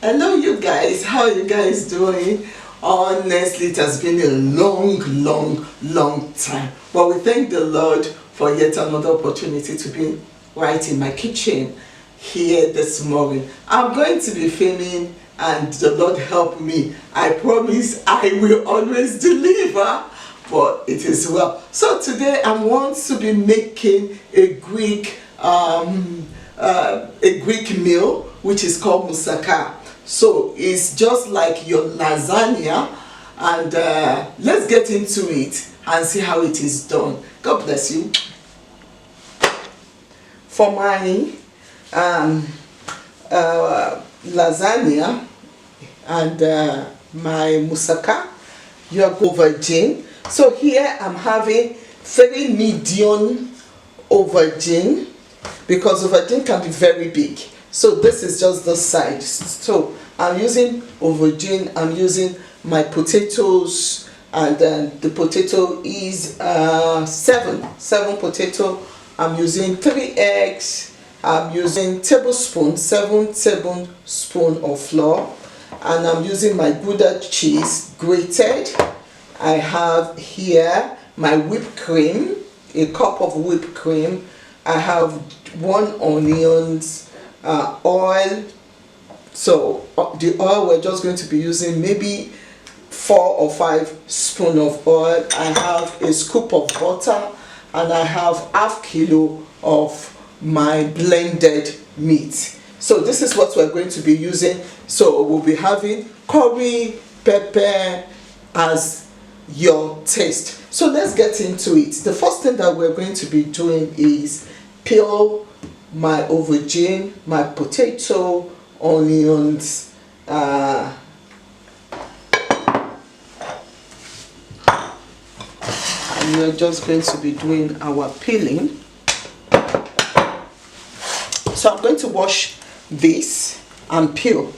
Hello you guys, how are you guys doing? Honestly, it has been a long time, but we thank the Lord for yet another opportunity to be right in my kitchen here this morning. I'm going to be filming and the Lord help me. I promise I will always deliver, but it is well. So today I want to be making a Greek meal which is called moussaka. So it's just like your lasagna, and let's get into it and see how it is done. God bless you. For my lasagna and my moussaka, you are aubergine. So here I'm having very medium aubergine because aubergine can be very big. So this is just the size. So I'm using aubergine, I'm using my potatoes, and then the potato is seven potato. I'm using 3 eggs, I'm using seven tablespoons of flour, and I'm using my Gouda cheese grated. I have here my whipped cream, a cup of whipped cream. I have 1 onion, oil. So the oil we're just going to be using maybe 4 or 5 spoons of oil. I have a scoop of butter, and I have ½ kilo of my blended meat. So this is what we're going to be using. So we'll be having curry, pepper as your taste. So let's get into it. The first thing that we're going to be doing is peel my aubergine, my potato, onions, and we're just going to be doing our peeling. So I'm going to wash this and peel.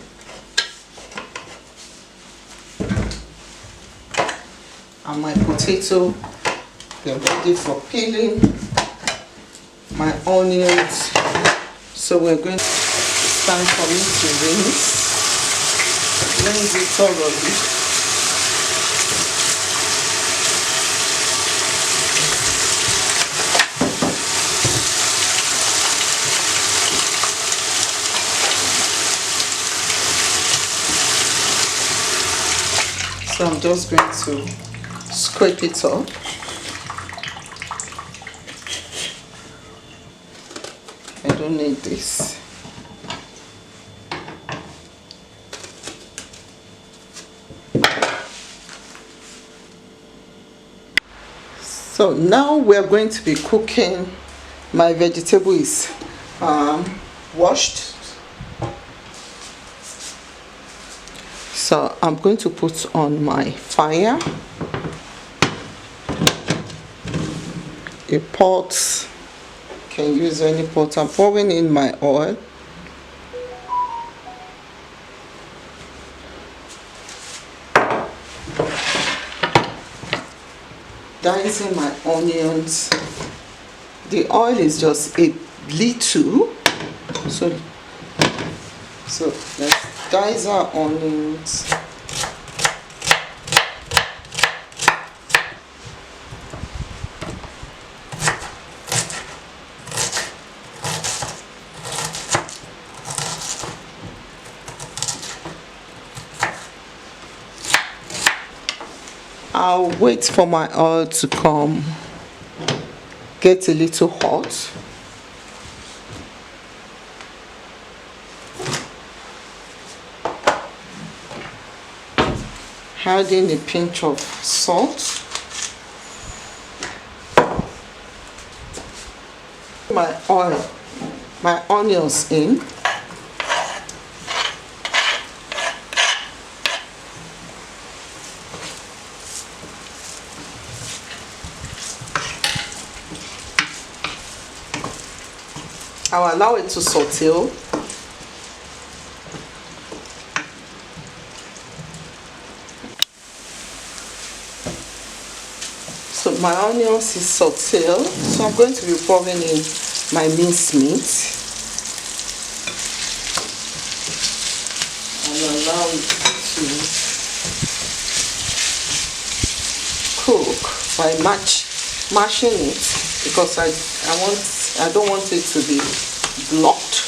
And my potato, they're ready for peeling. My onions, so we're going to time for me to rinse it thoroughly. So I'm just going to scrape it up. I don't need this. So now we're going to be cooking. My vegetable is washed. So I'm going to put on my fire a pot. Can use any pot. I'm pouring in my oil. Dicing my onions. The oil is just a little, so let's dice our onions. I'll wait for my oil to get a little hot. Adding a pinch of salt. My onions in. I'll allow it to saute. So my onions is sauteed, so I'm going to be pouring in my minced meat. and allow it to cook by mashing it, because I don't want it to be blocked.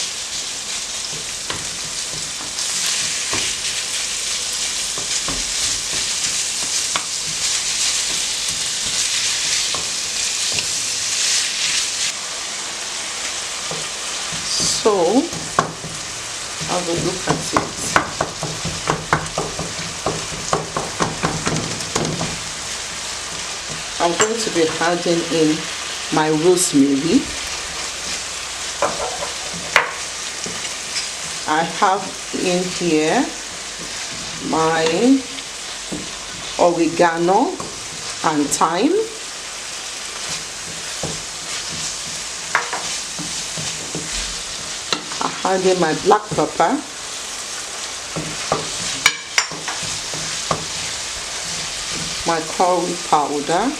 So have a look at it. I'm going to be adding in my rosemary. I have in here my oregano and thyme. I add in my black pepper. My curry powder.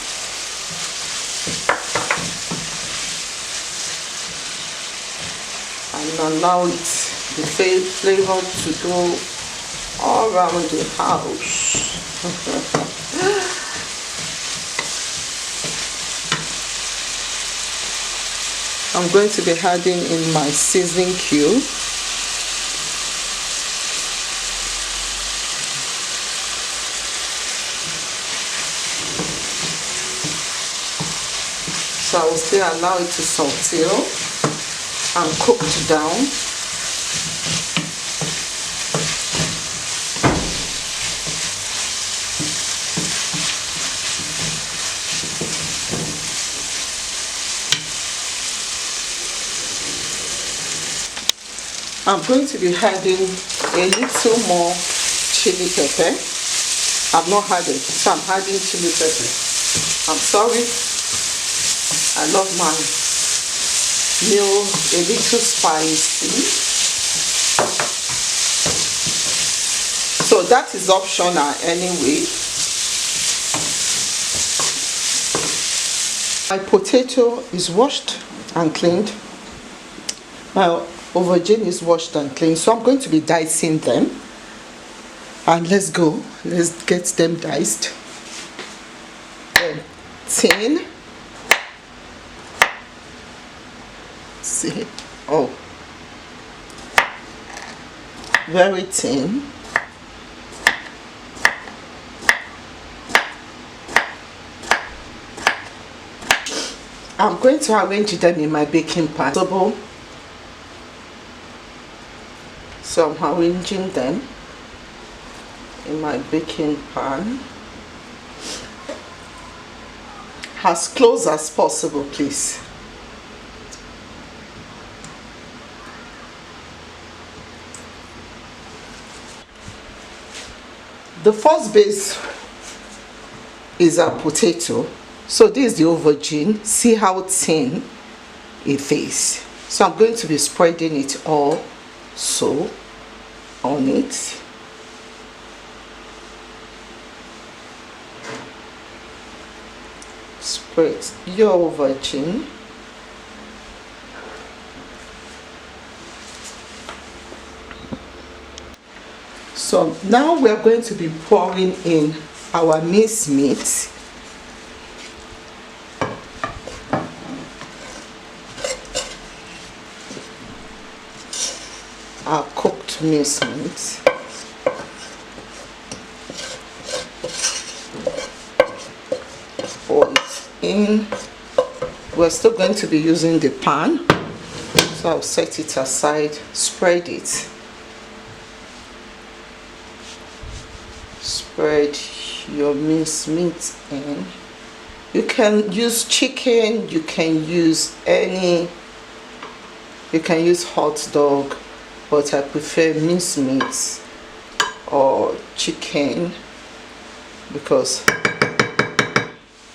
And allow it, the flavor to go all around the house. I'm going to be adding in my seasoning cube. So I will still allow it to saute and cooked down. I'm going to be adding a little more chili pepper. I've not had it, so I'm adding chili pepper. I'm sorry, I love my meal a little spicy. So that is optional anyway. My potato is washed and cleaned. My aubergine is washed and cleaned, so I'm going to be dicing them. And let's go. Let's get them diced. 10. See, oh, very thin. I'm going to arrange them in my baking pan. So I'm arranging them in my baking pan as close as possible, please. The first base is a potato. So this is the aubergine. See how thin it is. So I'm going to be spreading it all so on it. Spread your aubergine. So now we're going to be pouring in our minced meat. Our cooked minced meat. Pour it in. We're still going to be using the pan, so I'll set it aside, spread it. Spread your minced meat in. You can use chicken, you can use hot dog, but I prefer minced meat or chicken because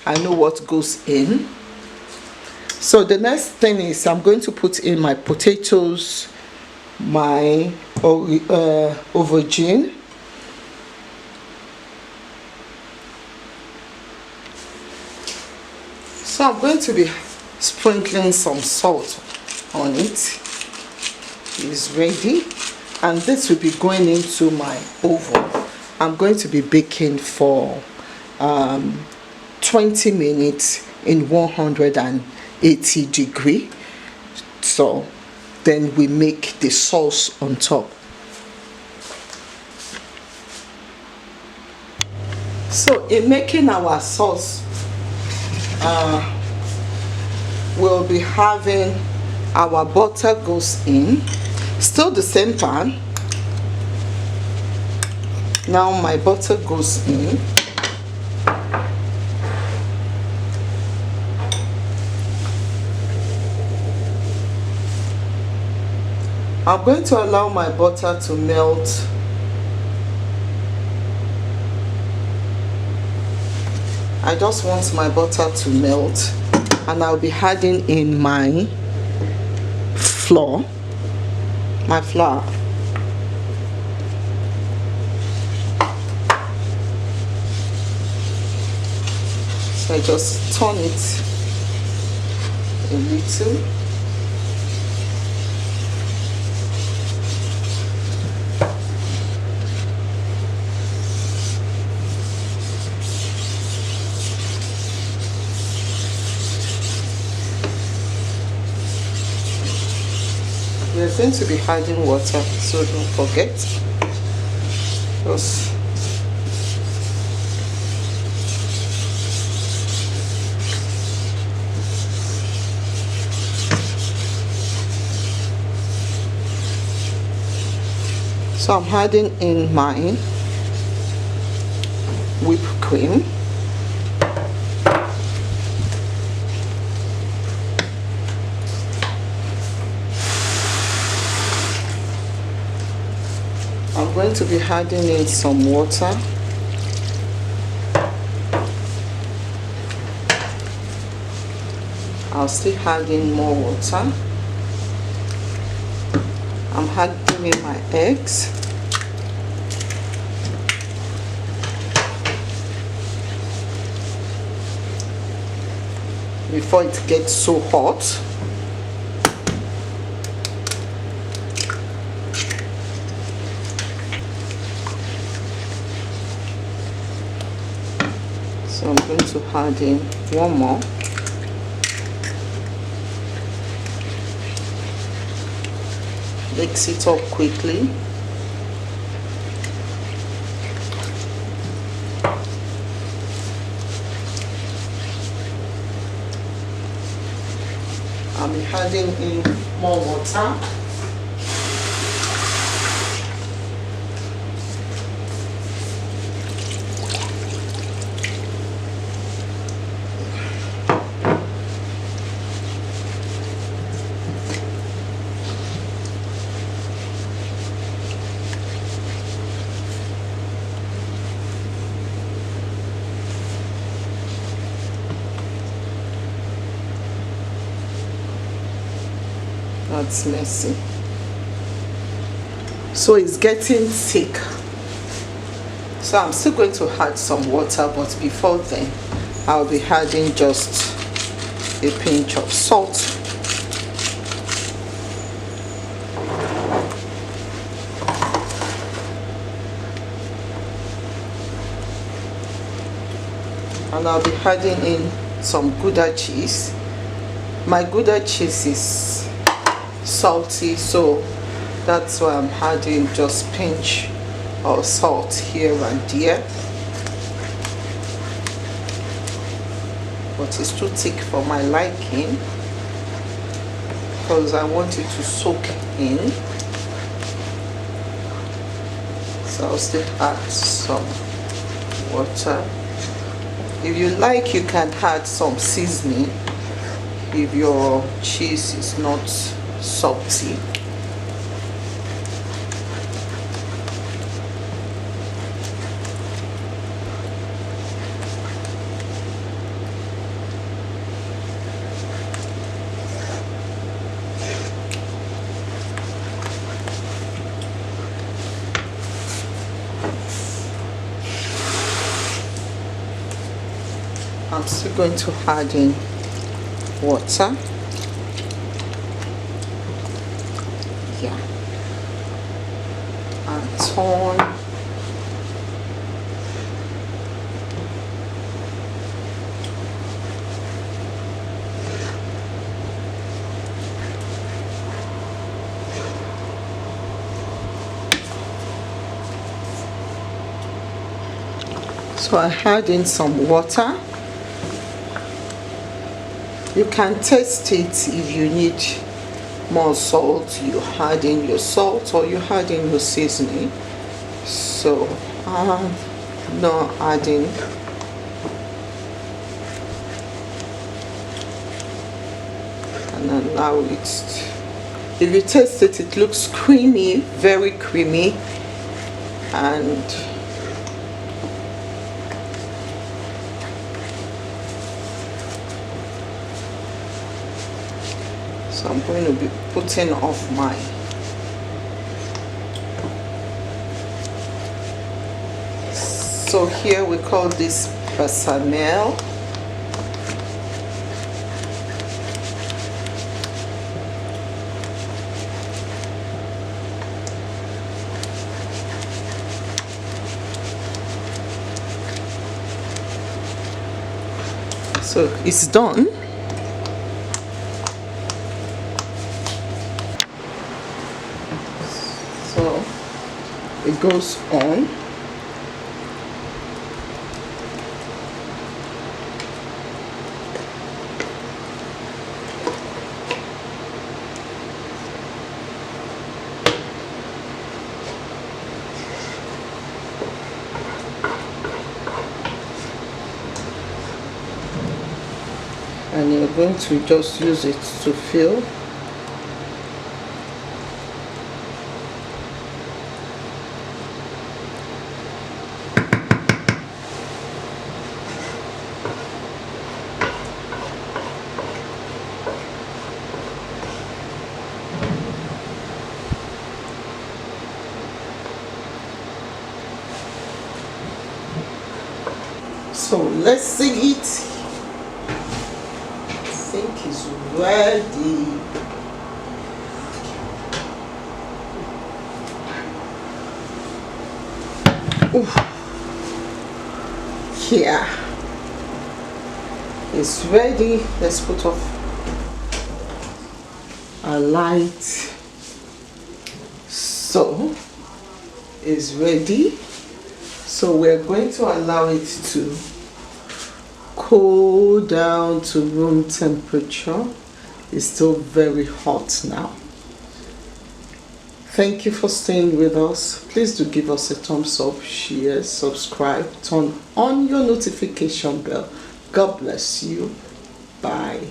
I know what goes in. So the next thing is I'm going to put in my potatoes, my aubergine, so I'm going to be sprinkling some salt on it. It's ready. and this will be going into my oven. I'm going to be baking for 20 minutes in 180 degree. So then we make the sauce on top. So in making our sauce, we'll be having our butter goes in, still the same pan. Now my butter goes in. I'm going to allow my butter to melt. I just want my butter to melt, and I'll be adding in my flour. So I just turn it a little. We're going to be adding water, so don't forget. Just so I'm adding in my whipped cream. I'm going to be adding in some water. I'll still add in more water. I'm adding in my eggs. Before it gets so hot. So I'm going to add in one more. Mix it up quickly. I'll be adding in more water. That's messy. So it's getting thick. So I'm still going to add some water, but before then, I'll be adding just a pinch of salt. And I'll be adding in some Gouda cheese. My Gouda cheese is salty, so that's why I'm adding just pinch of salt here and there, but it's too thick for my liking because I want it to soak in. So I'll still add some water. If you like, you can add some seasoning if your cheese is not salty. I'm still going to add in water. Yeah. turn. So I add in some water. You can taste it. If you need more salt, you add in your salt, or you add in your seasoning. So I'm not adding and allow it. If you taste it, it looks creamy, very creamy, and so I'm going to be putting off my so here we call this bechamel. So it's done. So it goes on. And you're going to just use it to fill. So let's see it. I think it's ready. Ooh. Here it's ready. Let's put off a light. So it's ready. So we're going to allow it to cool down to room temperature. It's still very hot now. Thank you for staying with us. Please do give us a thumbs up, share, subscribe, turn on your notification bell. God bless you. Bye.